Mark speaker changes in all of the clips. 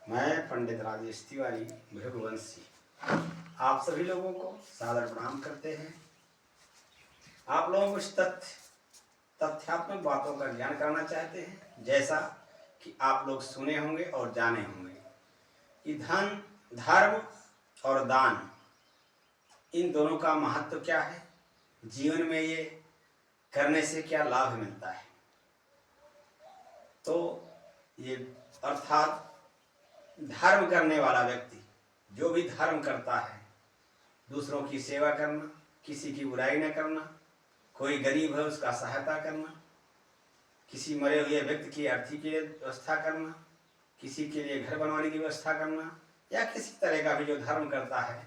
Speaker 1: मैं पंडित राजेश तिवारी भृगुवंशी आप सभी लोगों को सादर प्रणाम करते हैं। आप लोगों को कुछ तथ्यात्मक बातों का ज्ञान कराना चाहते हैं, जैसा कि आप लोग सुने होंगे और जाने होंगे कि धन, धर्म और दान, इन दोनों का महत्व क्या है, जीवन में ये करने से क्या लाभ मिलता है। तो ये अर्थात धर्म करने वाला व्यक्ति जो भी धर्म करता है, दूसरों की सेवा करना, किसी की बुराई न करना, कोई गरीब है उसका सहायता करना, किसी मरे हुए व्यक्ति की अर्थी की व्यवस्था करना, किसी के लिए घर बनवाने की व्यवस्था करना, या किसी तरह का भी जो धर्म करता है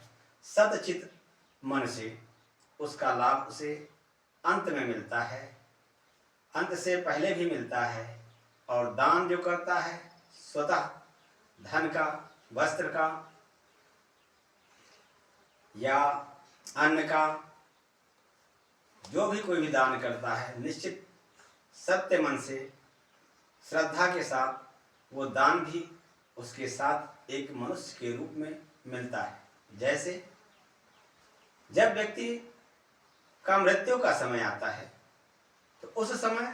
Speaker 1: सदचित मन से, उसका लाभ उसे अंत में मिलता है, अंत से पहले भी मिलता है। और दान जो करता है स्वतः धन का, वस्त्र का या अन्न का, जो भी कोई भी दान करता है, निश्चित सत्य मन से, श्रद्धा के साथ वो दान भी उसके साथ एक मनुष्य के रूप में मिलता है। जैसे जब व्यक्ति का मृत्यु का समय आता है तो उस समय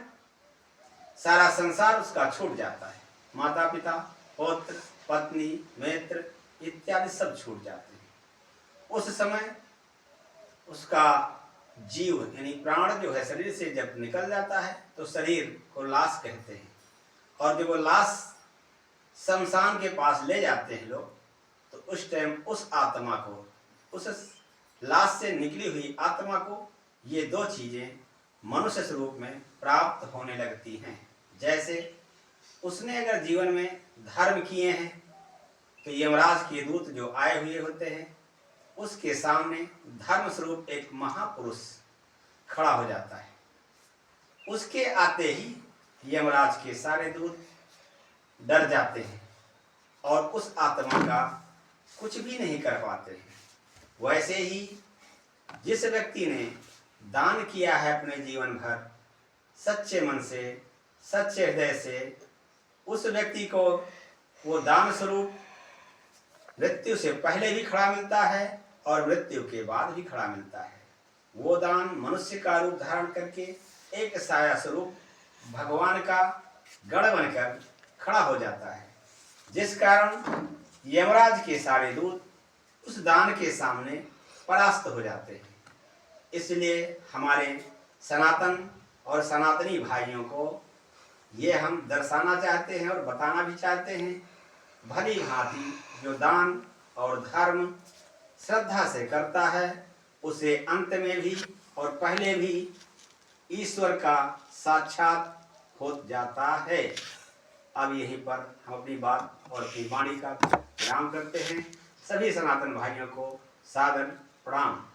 Speaker 1: सारा संसार उसका छूट जाता है, माता पिता, पुत्र, पत्नी, मित्र इत्यादि सब छूट जाते हैं। उस समय उसका जीव यानी प्राण जो है शरीर से जब निकल जाता है तो शरीर को लाश कहते हैं, और जब वो लाश शमशान के पास ले जाते हैं लोग, तो उस टाइम उस आत्मा को, उस लाश से निकली हुई आत्मा को ये दो चीजें मनुष्य स्वरूप में प्राप्त होने लगती हैं। जैसे उसने अगर जीवन में धर्म किए हैं तो यमराज के दूत जो आए हुए होते हैं उसके सामने धर्म स्वरूप एक महापुरुष खड़ा हो जाता है। उसके आते ही यमराज के सारे दूत डर जाते हैं और उस आत्मा का कुछ भी नहीं कर पाते हैं। वैसे ही जिस व्यक्ति ने दान किया है अपने जीवन भर सच्चे मन से, सच्चे हृदय से, उस व्यक्ति को वो दान स्वरूप मृत्यु से पहले भी खड़ा मिलता है और मृत्यु के बाद भी खड़ा मिलता है। वो दान मनुष्य का रूप धारण करके एक साया स्वरूप भगवान का गण बनकर खड़ा हो जाता है, जिस कारण यमराज के सारे दूत उस दान के सामने परास्त हो जाते हैं। इसलिए हमारे सनातन और सनातनी भाइयों को ये हम दर्शाना चाहते हैं और बताना भी चाहते हैं, भली भांति जो दान और धर्म श्रद्धा से करता है उसे अंत में भी और पहले भी ईश्वर का साक्षात हो जाता है। अब यहीं पर हम अपनी बात और अपनी वाणी का विराम करते हैं। सभी सनातन भाइयों को सादर प्रणाम।